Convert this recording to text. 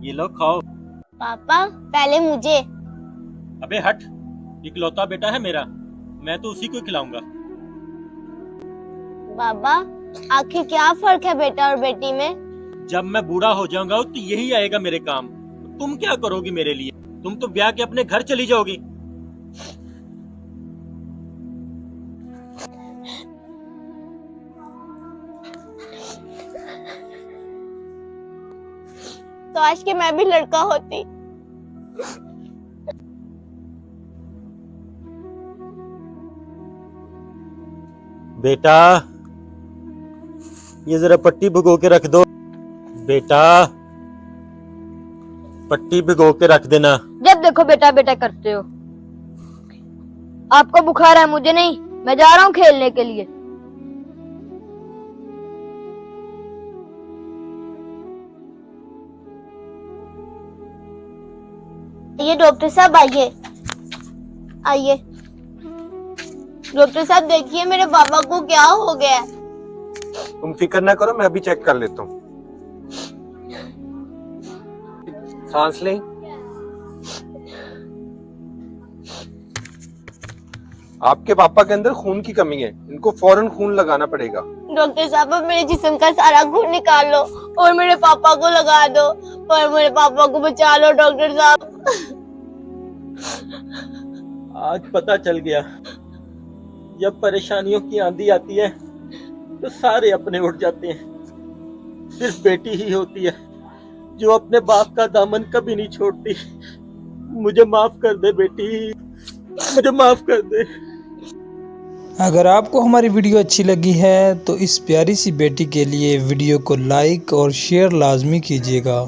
ये लो खाओ। पापा पहले मुझे। अबे हट, इकलौता बेटा है मेरा, मैं तो उसी को खिलाऊंगा। बाबा आखिर क्या फर्क है बेटा और बेटी में? जब मैं बूढ़ा हो जाऊंगा तो यही आएगा मेरे काम। तुम क्या करोगी मेरे लिए? तुम तो ब्याह के अपने घर चली जाओगी। तो आज के मैं भी लड़का होती। बेटा ये जरा पट्टी भिगो के रख दो। बेटा पट्टी भिगो के रख देना। जब देखो बेटा बेटा करते हो। आपको बुखार है, मुझे नहीं। मैं जा रहा हूँ खेलने के लिए। ये डॉक्टर साहब आइए आइए। डॉक्टर साहब देखिए मेरे पापा को क्या हो गया है। तुम फिक्र ना करो, मैं अभी चेक कर लेता हूँ। सांस लें। आपके पापा के अंदर खून की कमी है, इनको फौरन खून लगाना पड़ेगा। डॉक्टर साहब अब मेरे जिस्म का सारा खून निकाल लो और मेरे पापा को लगा दो, और मेरे पापा को बचा लो डॉक्टर साहब। आज पता चल गया, जब परेशानियों की आंधी आती है तो सारे अपने उठ जाते हैं। सिर्फ बेटी ही होती है जो अपने बाप का दामन कभी नहीं छोड़ती। मुझे माफ कर दे बेटी, मुझे माफ कर दे। अगर आपको हमारी वीडियो अच्छी लगी है तो इस प्यारी सी बेटी के लिए वीडियो को लाइक और शेयर लाजमी कीजिएगा।